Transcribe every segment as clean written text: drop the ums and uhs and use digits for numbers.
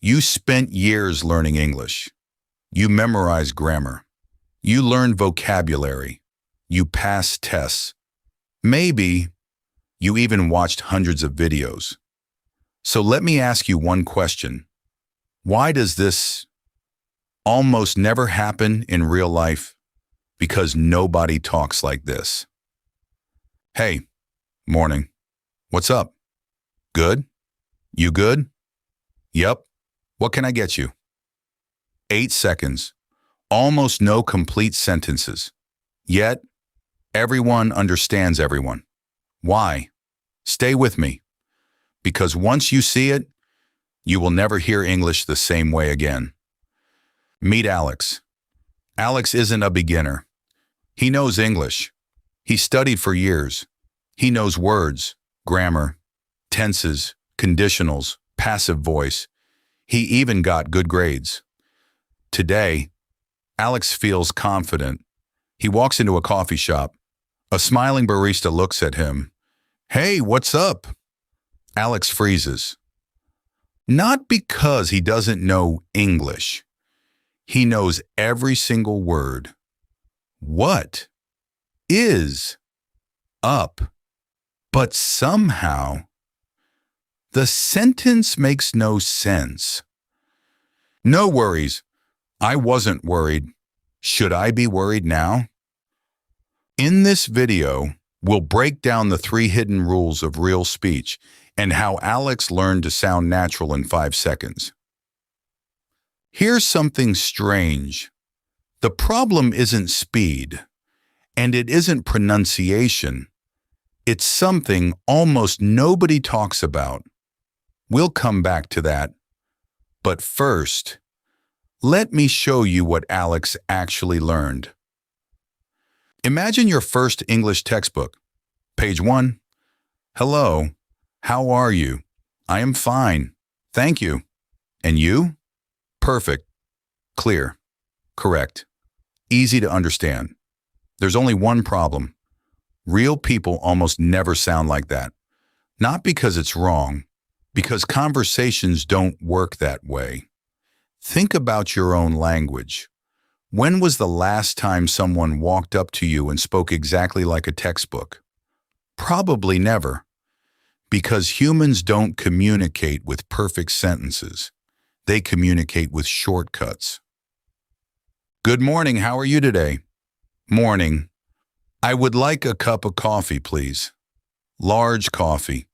You spent years learning English. You memorized grammar. You learned vocabulary. You passed tests. Maybe you even watched hundreds of videos. So let me ask you one question. Why does this almost never happen in real life? Because nobody talks like this. Hey, morning. What's up? Good? You good? Yep. What can I get you? 8 seconds. Almost no complete sentences. Yet, everyone understands everyone. Why? Stay with me. Because once you see it, you will never hear English the same way again. Meet Alex. Alex isn't a beginner. He knows English. He studied for years. He knows words, grammar, tenses, conditionals, passive voice. He even got good grades. Today, Alex feels confident. He walks into a coffee shop. A smiling barista looks at him. Hey, what's up? Alex freezes. Not because he doesn't know English. He knows every single word. What is up? But somehow, the sentence makes no sense. No worries. I wasn't worried. Should I be worried now? In this video, we'll break down the 3 hidden rules of real speech and how Alex learned to sound natural in 5 seconds. Here's something strange. The problem isn't speed, and it isn't pronunciation. It's something almost nobody talks about. We'll come back to that. But first, let me show you what Alex actually learned. Imagine your first English textbook. Page 1. Hello, how are you? I am fine, thank you. And you? Perfect, clear, correct, easy to understand. There's only one problem. Real people almost never sound like that. Not because it's wrong, because conversations don't work that way. Think about your own language. When was the last time someone walked up to you and spoke exactly like a textbook? Probably never. Because humans don't communicate with perfect sentences. They communicate with shortcuts. Good morning, how are you today? Morning. I would like a cup of coffee, please. Large coffee.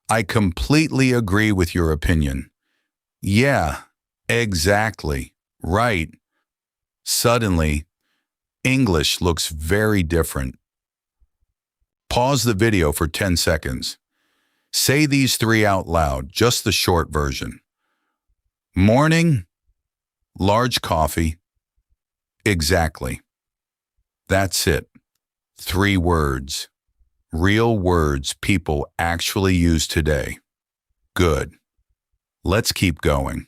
I completely agree with your opinion. Yeah, exactly. Right. Suddenly, English looks very different. Pause the video for 10 seconds. Say these 3 out loud, just the short version. Morning, large coffee, exactly. That's it. 3 words. Real words people actually use today. Good. Let's keep going.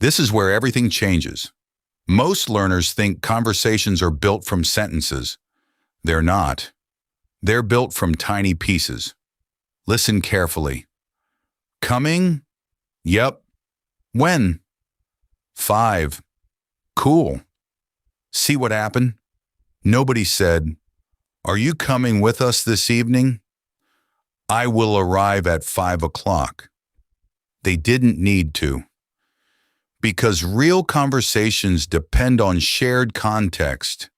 This is where everything changes. Most learners think conversations are built from sentences. They're not. They're built from tiny pieces. Listen carefully. Coming? Yep. When? 5. Cool. See what happened? Nobody said, are you coming with us this evening? I will arrive at 5 o'clock. They didn't need to. Because real conversations depend on shared context.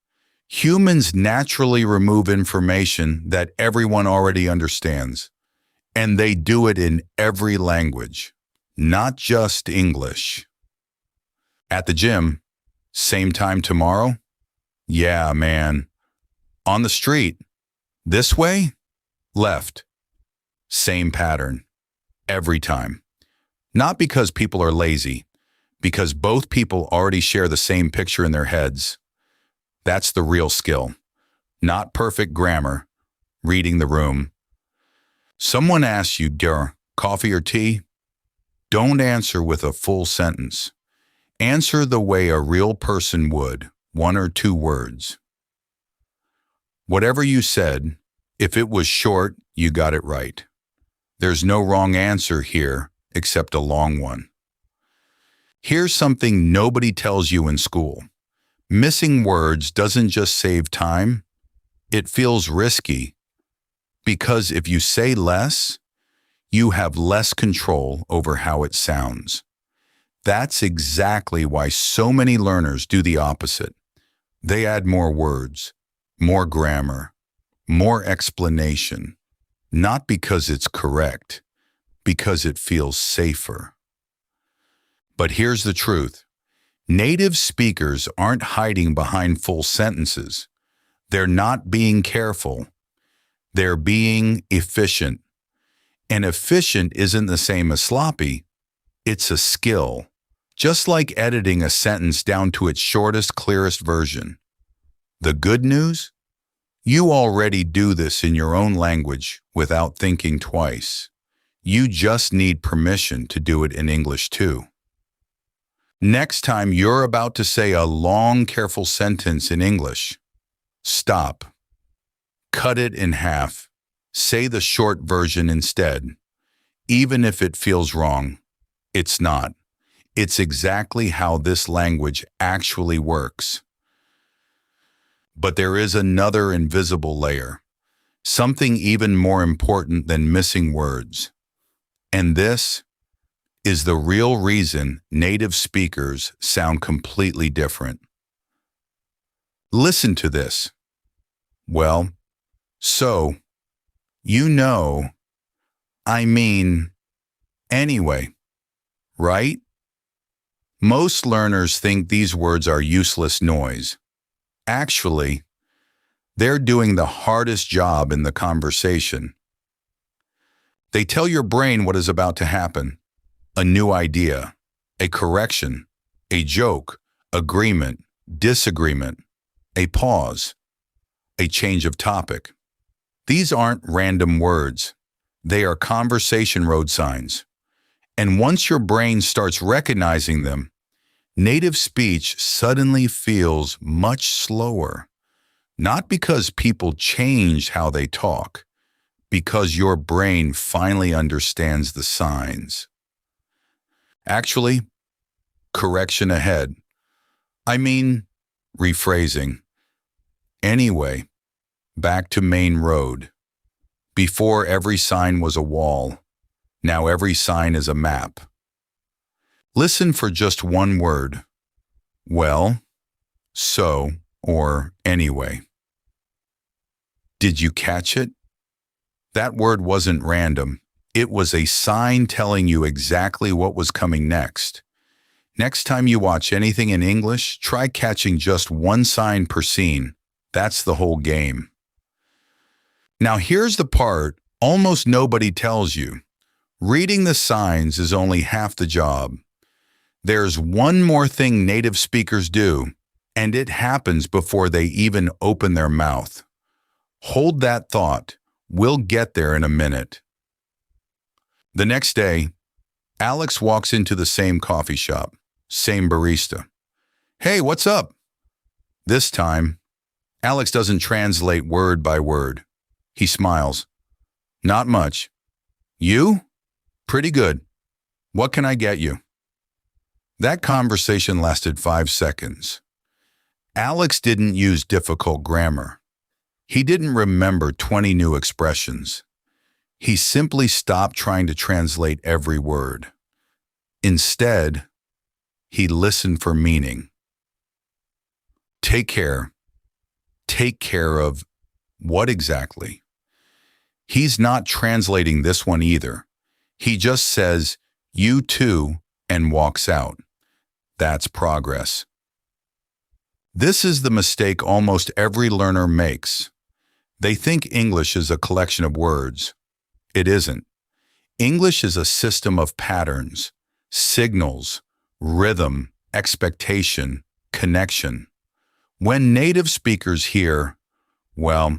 Humans naturally remove information that everyone already understands. And they do it in every language, not just English. At the gym, same time tomorrow? Yeah, man. On the street, this way? Left. Same pattern. Every time. Not because people are lazy, because both people already share the same picture in their heads. That's the real skill. Not perfect grammar, reading the room. Someone asks you, coffee or tea? Don't answer with a full sentence. Answer the way a real person would, 1 or 2 words. Whatever you said, if it was short, you got it right. There's no wrong answer here except a long one. Here's something nobody tells you in school. Missing words doesn't just save time, it feels risky. Because if you say less, you have less control over how it sounds. That's exactly why so many learners do the opposite. They add more words, more grammar, more explanation, not because it's correct, because it feels safer. But here's the truth. Native speakers aren't hiding behind full sentences. They're not being careful. They're being efficient. And efficient isn't the same as sloppy. It's a skill, just like editing a sentence down to its shortest, clearest version. The good news? You already do this in your own language without thinking twice. You just need permission to do it in English too. Next time you're about to say a long, careful sentence in English, stop. Cut it in half. Say the short version instead. Even if it feels wrong, it's not. It's exactly how this language actually works. But there is another invisible layer, something even more important than missing words. And this is the real reason native speakers sound completely different. Listen to this. Well, so, anyway, right? Most learners think these words are useless noise. Actually, they're doing the hardest job in the conversation. They tell your brain what is about to happen. A new idea, a correction, a joke, agreement, disagreement, a pause, a change of topic. These aren't random words. They are conversation road signs. And once your brain starts recognizing them, native speech suddenly feels much slower. Not because people change how they talk, because your brain finally understands the signs. Actually, correction ahead. Rephrasing. Anyway, back to main road. Before every sign was a wall. Now every sign is a map. Listen for just one word. Well, so, or anyway. Did you catch it? That word wasn't random. It was a sign telling you exactly what was coming next. Next time you watch anything in English, try catching just one sign per scene. That's the whole game. Now here's the part almost nobody tells you. Reading the signs is only half the job. There's one more thing native speakers do, and it happens before they even open their mouth. Hold that thought. We'll get there in a minute. The next day, Alex walks into the same coffee shop, same barista. Hey, what's up? This time, Alex doesn't translate word by word. He smiles. Not much. You? Pretty good. What can I get you? That conversation lasted 5 seconds. Alex didn't use difficult grammar. He didn't remember 20 new expressions. He simply stopped trying to translate every word. Instead, he listened for meaning. Take care. Take care of what exactly? He's not translating this one either. He just says, you too, and walks out. That's progress. This is the mistake almost every learner makes. They think English is a collection of words. It isn't. English is a system of patterns, signals, rhythm, expectation, connection. When native speakers hear, well,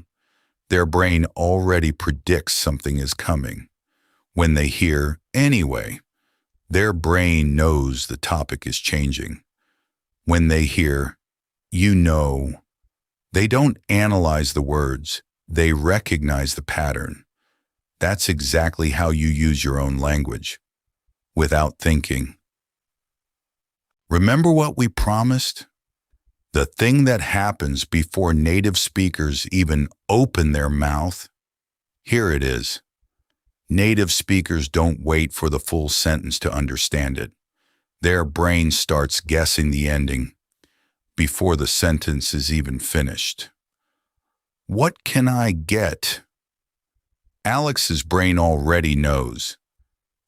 their brain already predicts something is coming. When they hear, anyway, their brain knows the topic is changing. When they hear, they don't analyze the words, they recognize the pattern. That's exactly how you use your own language, without thinking. Remember what we promised? The thing that happens before native speakers even open their mouth? Here it is. Native speakers don't wait for the full sentence to understand it. Their brain starts guessing the ending before the sentence is even finished. What can I get? Alex's brain already knows.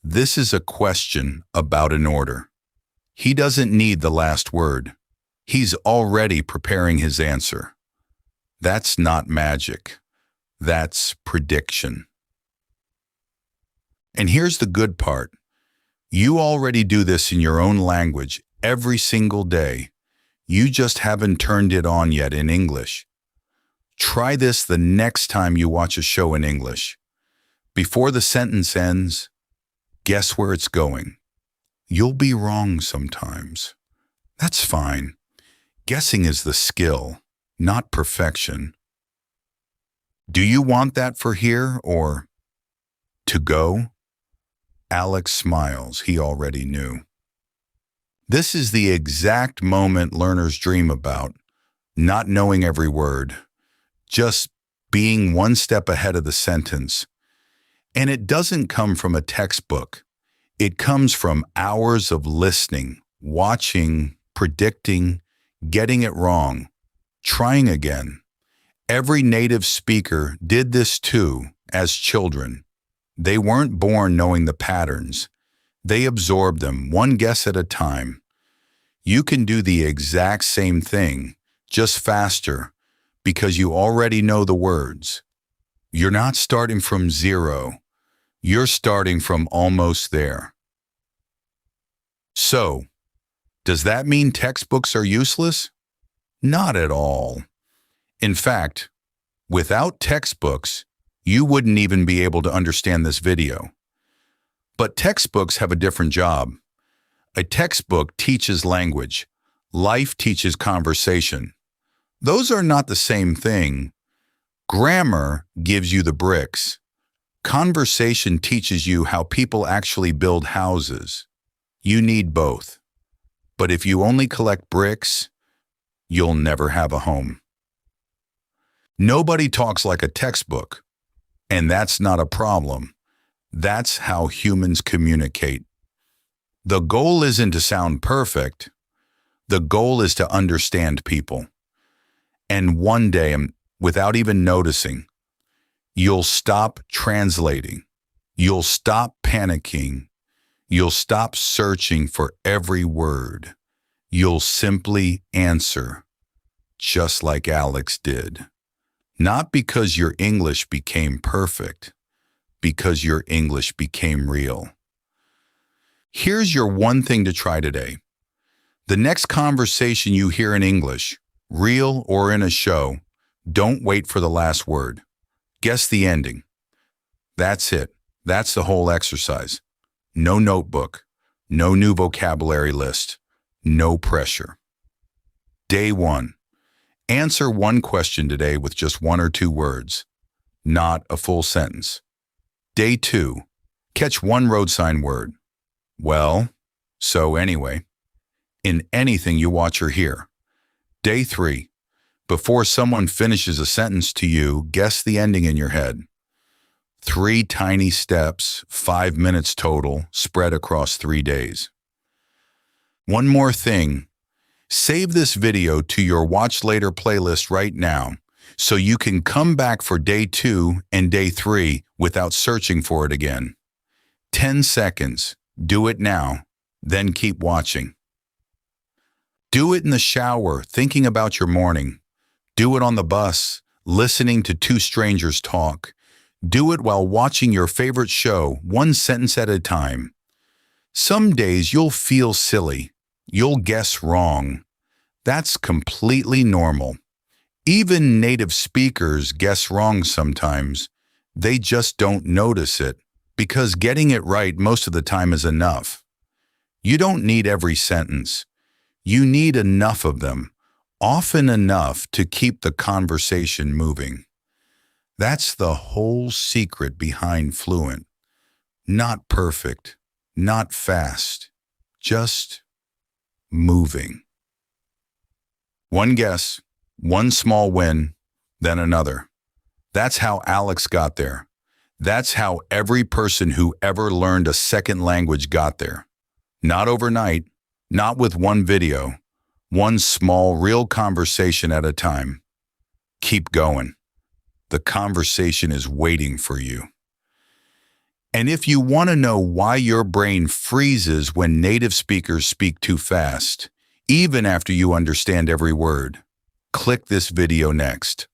This is a question about an order. He doesn't need the last word. He's already preparing his answer. That's not magic. That's prediction. And here's the good part. You already do this in your own language every single day. You just haven't turned it on yet in English. Try this the next time you watch a show in English. Before the sentence ends, guess where it's going. You'll be wrong sometimes. That's fine. Guessing is the skill, not perfection. Do you want that for here or to go? Alex smiles. He already knew. This is the exact moment learners dream about, not knowing every word, just being one step ahead of the sentence. And it doesn't come from a textbook. It comes from hours of listening, watching, predicting, getting it wrong, trying again. Every native speaker did this too as children. They weren't born knowing the patterns. They absorbed them, one guess at a time. You can do the exact same thing, just faster, because you already know the words. You're not starting from zero. You're starting from almost there. So, does that mean textbooks are useless? Not at all. In fact, without textbooks, you wouldn't even be able to understand this video. But textbooks have a different job. A textbook teaches language. Life teaches conversation. Those are not the same thing. Grammar gives you the bricks. Conversation teaches you how people actually build houses. You need both. But if you only collect bricks, you'll never have a home. Nobody talks like a textbook, and that's not a problem. That's how humans communicate. The goal isn't to sound perfect. The goal is to understand people. And one day, without even noticing, you'll stop translating. You'll stop panicking. You'll stop searching for every word. You'll simply answer, just like Alex did. Not because your English became perfect, because your English became real. Here's your one thing to try today. The next conversation you hear in English, real or in a show, don't wait for the last word. Guess the ending. That's it. That's the whole exercise. No notebook, no new vocabulary list, no pressure. Day 1. Answer one question today with just 1 or 2 words, not a full sentence. Day 2. Catch one road sign word. Well, so anyway, in anything you watch or hear. Day 3. Before someone finishes a sentence to you, guess the ending in your head. 3 tiny steps, 5 minutes total, spread across 3 days. One more thing. Save this video to your Watch Later playlist right now so you can come back for day 2 and day 3 without searching for it again. 10 seconds. Do it now, then keep watching. Do it in the shower, thinking about your morning. Do it on the bus, listening to 2 strangers talk. Do it while watching your favorite show, one sentence at a time. Some days you'll feel silly. You'll guess wrong. That's completely normal. Even native speakers guess wrong sometimes. They just don't notice it because getting it right most of the time is enough. You don't need every sentence. You need enough of them, often enough to keep the conversation moving. That's the whole secret behind fluent. Not perfect, not fast, just moving. One guess, one small win, then another. That's how Alex got there. That's how every person who ever learned a second language got there. Not overnight, not with one video, one small, real conversation at a time. Keep going. The conversation is waiting for you. And if you want to know why your brain freezes when native speakers speak too fast, even after you understand every word, click this video next.